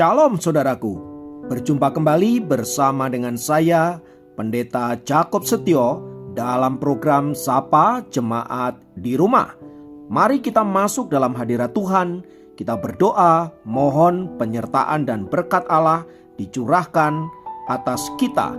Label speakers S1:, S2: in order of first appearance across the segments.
S1: Shalom saudaraku, berjumpa kembali bersama dengan saya Pendeta Jakob Setio dalam program Sapa Jemaat di Rumah. Mari kita masuk dalam hadirat Tuhan, kita berdoa, mohon penyertaan dan berkat Allah dicurahkan atas kita.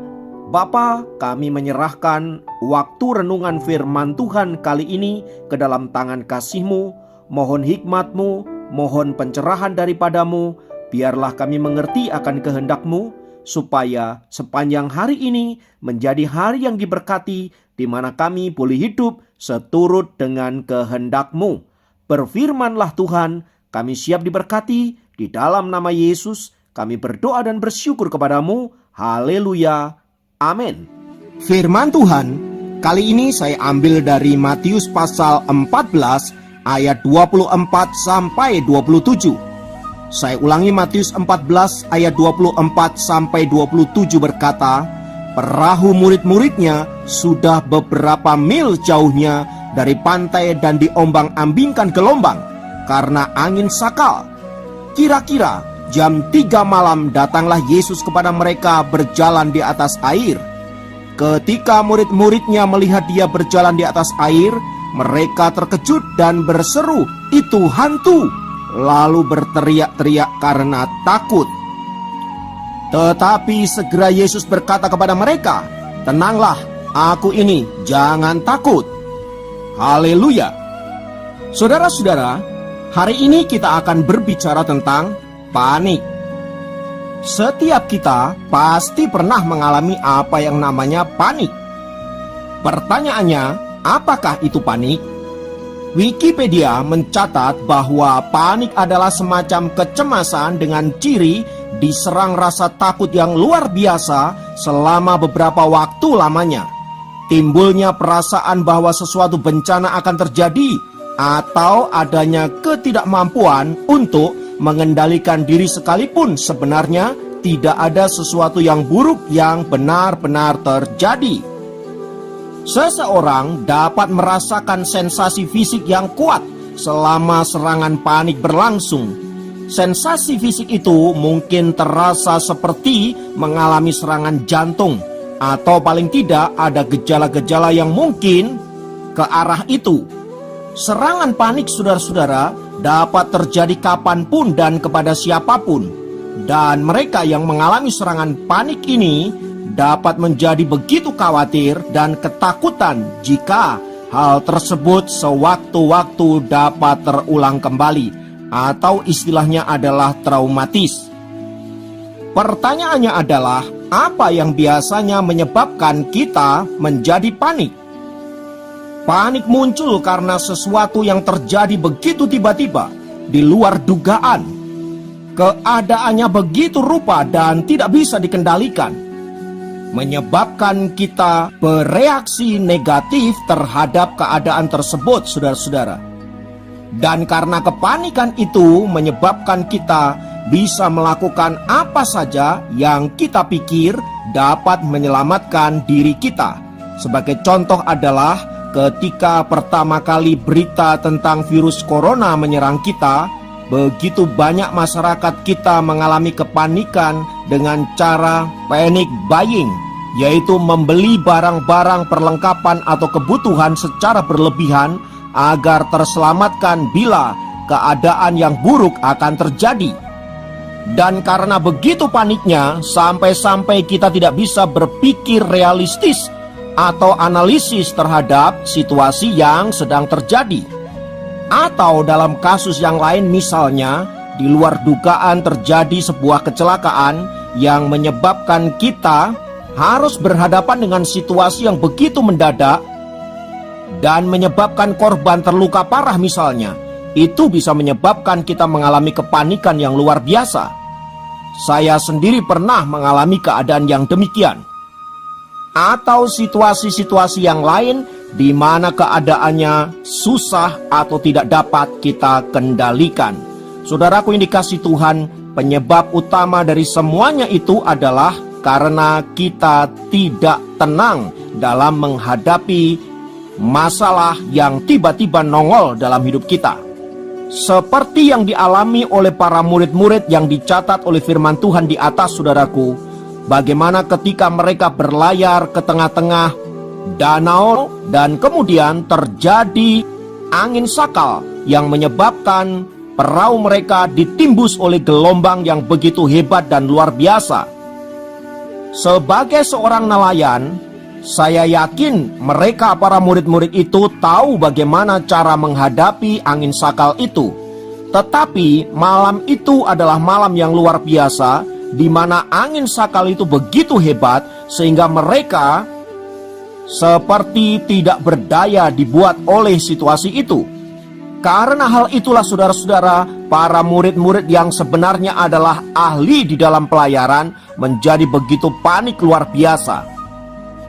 S1: Bapa, kami menyerahkan waktu renungan firman Tuhan kali ini ke dalam tangan kasih-Mu. Mohon hikmat-Mu, mohon pencerahan daripadamu. Biarlah kami mengerti akan kehendak-Mu, supaya sepanjang hari ini menjadi hari yang diberkati, di mana kami boleh hidup seturut dengan kehendak-Mu. Berfirmanlah Tuhan, kami siap diberkati. Di dalam nama Yesus kami berdoa dan bersyukur kepadamu. Haleluya, amin. Firman Tuhan kali ini saya ambil dari Matius pasal 14 ayat 24 sampai 27. Saya ulangi, Matius 14 ayat 24 sampai 27 berkata, perahu murid-muridnya sudah beberapa mil jauhnya dari pantai dan diombang-ambingkan gelombang karena angin sakal. Kira-kira jam 3 malam datanglah Yesus kepada mereka berjalan di atas air. Ketika murid-muridnya melihat dia berjalan di atas air, mereka terkejut dan berseru, "Itu hantu!" Lalu berteriak-teriak karena takut. Tetapi segera Yesus berkata kepada mereka, "Tenanglah, aku ini, jangan takut." Haleluya. Saudara-saudara, hari ini kita akan berbicara tentang panik. Setiap kita pasti pernah mengalami apa yang namanya panik. Pertanyaannya, apakah itu panik? Wikipedia mencatat bahwa panik adalah semacam kecemasan dengan ciri diserang rasa takut yang luar biasa selama beberapa waktu lamanya. Timbulnya perasaan bahwa sesuatu bencana akan terjadi atau adanya ketidakmampuan untuk mengendalikan diri sekalipun sebenarnya tidak ada sesuatu yang buruk yang benar-benar terjadi. Seseorang dapat merasakan sensasi fisik yang kuat selama serangan panik berlangsung. Sensasi fisik itu mungkin terasa seperti mengalami serangan jantung, atau paling tidak ada gejala-gejala yang mungkin ke arah itu. Serangan panik, saudara-saudara, dapat terjadi kapanpun dan kepada siapapun. Dan mereka yang mengalami serangan panik ini dapat menjadi begitu khawatir dan ketakutan jika hal tersebut sewaktu-waktu dapat terulang kembali, atau istilahnya adalah traumatis. Pertanyaannya adalah, apa yang biasanya menyebabkan kita menjadi panik? Panik muncul karena sesuatu yang terjadi begitu tiba-tiba, di luar dugaan. Keadaannya begitu rupa dan tidak bisa dikendalikan, menyebabkan kita bereaksi negatif terhadap keadaan tersebut, saudara-saudara. Dan karena kepanikan itu menyebabkan kita bisa melakukan apa saja yang kita pikir dapat menyelamatkan diri kita. Sebagai contoh adalah ketika pertama kali berita tentang virus corona menyerang kita, begitu banyak masyarakat kita mengalami kepanikan dengan cara panic buying, yaitu membeli barang-barang perlengkapan atau kebutuhan secara berlebihan agar terselamatkan bila keadaan yang buruk akan terjadi. Dan karena begitu paniknya, sampai-sampai kita tidak bisa berpikir realistis atau analisis terhadap situasi yang sedang terjadi. Atau dalam kasus yang lain, misalnya di luar dugaan terjadi sebuah kecelakaan yang menyebabkan kita harus berhadapan dengan situasi yang begitu mendadak dan menyebabkan korban terluka parah misalnya. Itu bisa menyebabkan kita mengalami kepanikan yang luar biasa. Saya sendiri pernah mengalami keadaan yang demikian. Atau situasi-situasi yang lain di mana keadaannya susah atau tidak dapat kita kendalikan. Saudaraku yang dikasihi Tuhan, penyebab utama dari semuanya itu adalah karena kita tidak tenang dalam menghadapi masalah yang tiba-tiba nongol dalam hidup kita. Seperti yang dialami oleh para murid-murid yang dicatat oleh firman Tuhan di atas, saudaraku, bagaimana ketika mereka berlayar ke tengah-tengah danau dan kemudian terjadi angin sakal yang menyebabkan perahu mereka ditimbus oleh gelombang yang begitu hebat dan luar biasa. Sebagai seorang nelayan, saya yakin mereka para murid-murid itu tahu bagaimana cara menghadapi angin sakal itu. Tetapi malam itu adalah malam yang luar biasa, di mana angin sakal itu begitu hebat sehingga mereka seperti tidak berdaya dibuat oleh situasi itu. Karena hal itulah, saudara-saudara, para murid-murid yang sebenarnya adalah ahli di dalam pelayaran menjadi begitu panik luar biasa.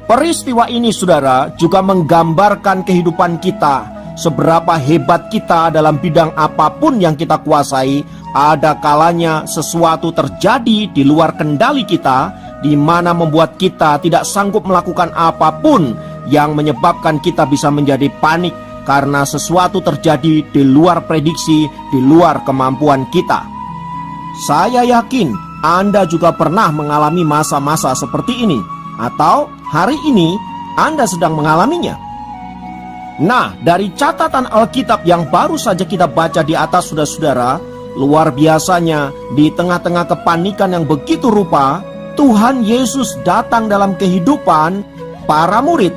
S1: Peristiwa ini, saudara, juga menggambarkan kehidupan kita. Seberapa hebat kita dalam bidang apapun yang kita kuasai, ada kalanya sesuatu terjadi di luar kendali kita, di mana membuat kita tidak sanggup melakukan apapun, yang menyebabkan kita bisa menjadi panik karena sesuatu terjadi di luar prediksi, di luar kemampuan kita. Saya yakin Anda juga pernah mengalami masa-masa seperti ini, atau hari ini Anda sedang mengalaminya. Nah, dari catatan Alkitab yang baru saja kita baca di atas, saudara-saudara, luar biasanya di tengah-tengah kepanikan yang begitu rupa, Tuhan Yesus datang dalam kehidupan para murid.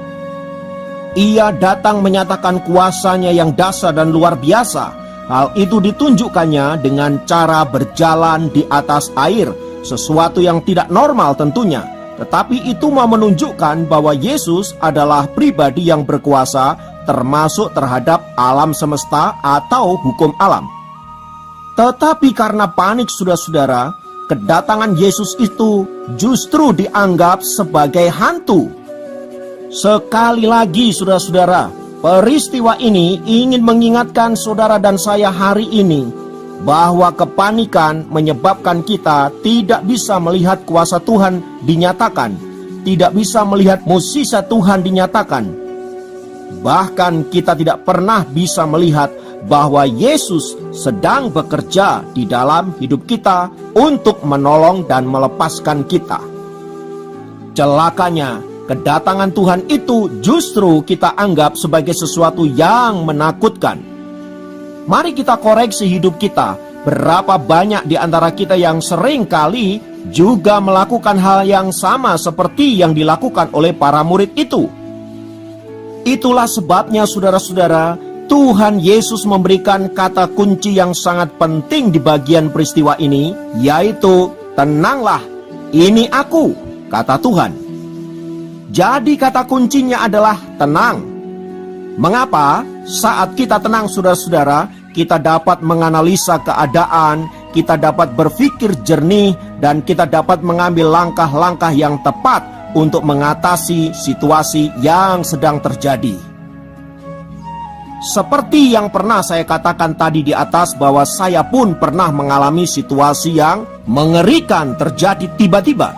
S1: Ia datang menyatakan kuasanya yang dahsyat dan luar biasa. Hal itu ditunjukkannya dengan cara berjalan di atas air, sesuatu yang tidak normal tentunya. Tetapi itu mau menunjukkan bahwa Yesus adalah pribadi yang berkuasa, termasuk terhadap alam semesta atau hukum alam. Tetapi karena panik, saudara-saudara, kedatangan Yesus itu justru dianggap sebagai hantu. Sekali lagi, saudara-saudara, peristiwa ini ingin mengingatkan saudara dan saya hari ini bahwa kepanikan menyebabkan kita tidak bisa melihat kuasa Tuhan dinyatakan, tidak bisa melihat mukjizat Tuhan dinyatakan. Bahkan kita tidak pernah bisa melihat bahwa Yesus sedang bekerja di dalam hidup kita untuk menolong dan melepaskan kita. Celakanya, kedatangan Tuhan itu justru kita anggap sebagai sesuatu yang menakutkan. Mari kita koreksi hidup kita. Berapa banyak di antara kita yang sering kali juga melakukan hal yang sama seperti yang dilakukan oleh para murid itu. Itulah sebabnya, saudara-saudara, Tuhan Yesus memberikan kata kunci yang sangat penting di bagian peristiwa ini, yaitu tenanglah, ini aku, kata Tuhan. Jadi kata kuncinya adalah tenang. Mengapa? Saat kita tenang, saudara-saudara, kita dapat menganalisa keadaan, kita dapat berpikir jernih, dan kita dapat mengambil langkah-langkah yang tepat untuk mengatasi situasi yang sedang terjadi. Seperti yang pernah saya katakan tadi di atas, bahwa saya pun pernah mengalami situasi yang mengerikan terjadi tiba-tiba,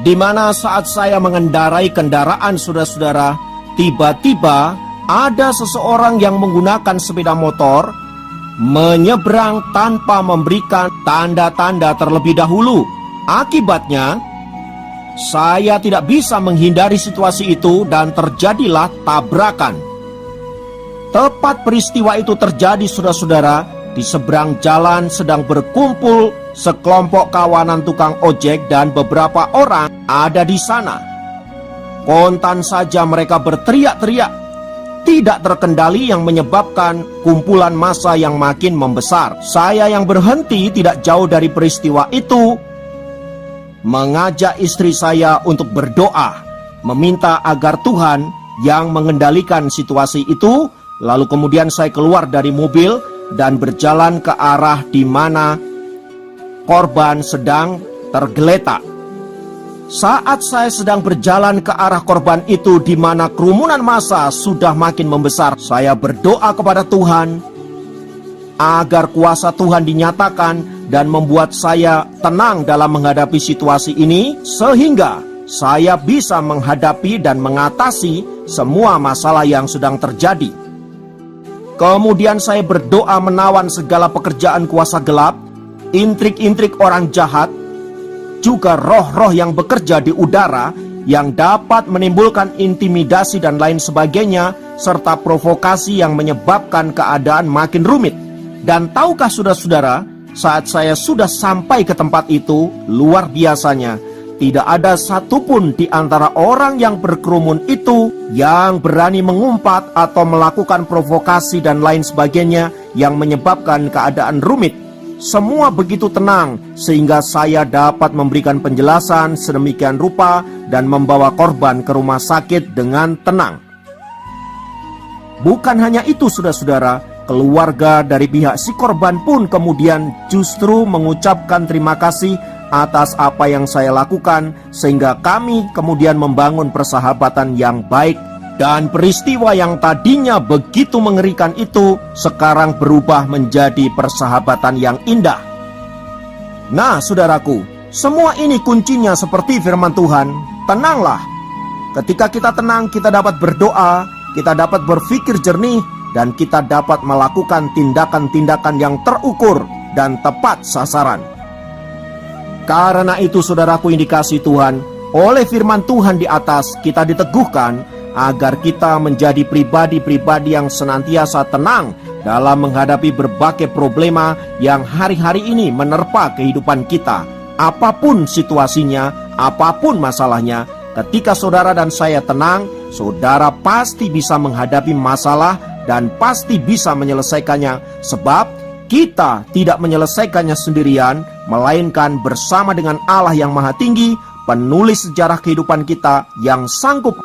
S1: di mana saat saya mengendarai kendaraan, saudara-saudara, tiba-tiba ada seseorang yang menggunakan sepeda motor menyeberang tanpa memberikan tanda-tanda terlebih dahulu. Akibatnya, saya tidak bisa menghindari situasi itu dan terjadilah tabrakan. Tepat peristiwa itu terjadi, saudara-saudara, di seberang jalan sedang berkumpul sekelompok kawanan tukang ojek dan beberapa orang ada di sana. Spontan saja mereka berteriak-teriak, tidak terkendali, yang menyebabkan kumpulan massa yang makin membesar. Saya yang berhenti tidak jauh dari peristiwa itu, mengajak istri saya untuk berdoa, meminta agar Tuhan yang mengendalikan situasi itu. Lalu kemudian saya keluar dari mobil dan berjalan ke arah di mana korban sedang tergeletak. Saat saya sedang berjalan ke arah korban itu, di mana kerumunan massa sudah makin membesar, saya berdoa kepada Tuhan agar kuasa Tuhan dinyatakan dan membuat saya tenang dalam menghadapi situasi ini, sehingga saya bisa menghadapi dan mengatasi semua masalah yang sedang terjadi. Kemudian saya berdoa menawan segala pekerjaan kuasa gelap, intrik-intrik orang jahat, juga roh-roh yang bekerja di udara yang dapat menimbulkan intimidasi dan lain sebagainya, serta provokasi yang menyebabkan keadaan makin rumit. Dan tahukah saudara-saudara, saat saya sudah sampai ke tempat itu, luar biasanya, tidak ada satupun di antara orang yang berkerumun itu yang berani mengumpat atau melakukan provokasi dan lain sebagainya yang menyebabkan keadaan rumit. Semua begitu tenang sehingga saya dapat memberikan penjelasan sedemikian rupa dan membawa korban ke rumah sakit dengan tenang. Bukan hanya itu saudara-saudara, keluarga dari pihak si korban pun kemudian justru mengucapkan terima kasih atas apa yang saya lakukan, sehingga kami kemudian membangun persahabatan yang baik. Dan peristiwa yang tadinya begitu mengerikan itu sekarang berubah menjadi persahabatan yang indah. Nah saudaraku, semua ini kuncinya seperti firman Tuhan, tenanglah. Ketika kita tenang, kita dapat berdoa, kita dapat berpikir jernih, dan kita dapat melakukan tindakan-tindakan yang terukur dan tepat sasaran. Karena itu saudaraku yang dikasihi Tuhan, oleh firman Tuhan di atas kita diteguhkan agar kita menjadi pribadi-pribadi yang senantiasa tenang dalam menghadapi berbagai problema yang hari-hari ini menerpa kehidupan kita. Apapun situasinya, apapun masalahnya, ketika saudara dan saya tenang, saudara pasti bisa menghadapi masalah dan pasti bisa menyelesaikannya, sebab kita tidak menyelesaikannya sendirian, melainkan bersama dengan Allah yang Maha Tinggi, penulis sejarah kehidupan kita yang sanggup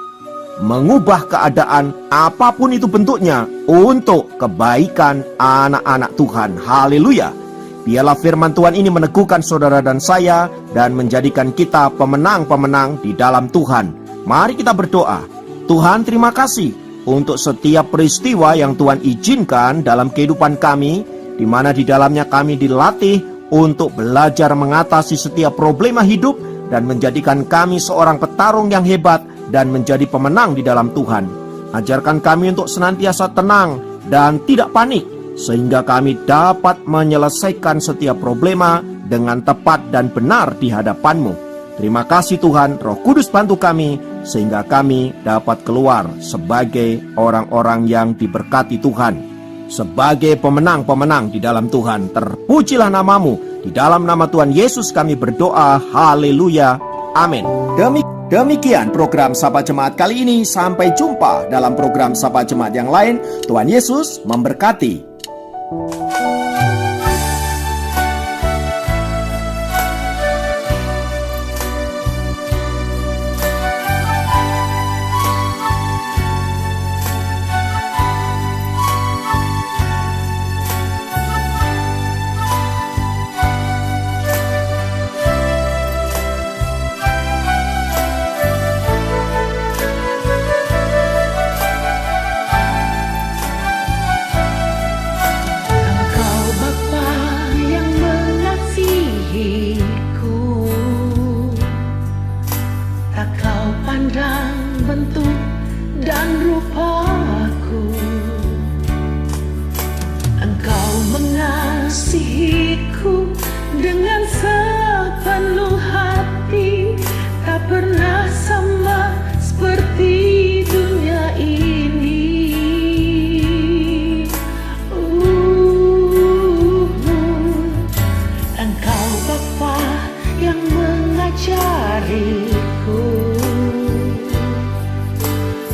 S1: mengubah keadaan apapun itu bentuknya untuk kebaikan anak-anak Tuhan. Haleluya. Biarlah firman Tuhan ini meneguhkan saudara dan saya dan menjadikan kita pemenang-pemenang di dalam Tuhan. Mari kita berdoa. Tuhan, terima kasih untuk setiap peristiwa yang Tuhan izinkan dalam kehidupan kami, di mana di dalamnya kami dilatih untuk belajar mengatasi setiap problema hidup dan menjadikan kami seorang petarung yang hebat dan menjadi pemenang di dalam Tuhan. Ajarkan kami untuk senantiasa tenang dan tidak panik, sehingga kami dapat menyelesaikan setiap problema dengan tepat dan benar di hadapan-Mu. Terima kasih Tuhan, Roh Kudus bantu kami, sehingga kami dapat keluar sebagai orang-orang yang diberkati Tuhan, sebagai pemenang-pemenang di dalam Tuhan. Terpujilah nama-Mu. Di dalam nama Tuhan Yesus kami berdoa. Haleluya. Amin. Demikian program Sapa Jemaat kali ini. Sampai jumpa dalam program Sapa Jemaat yang lain. Tuhan Yesus memberkati.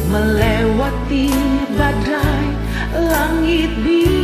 S2: Melewati badai langit biru.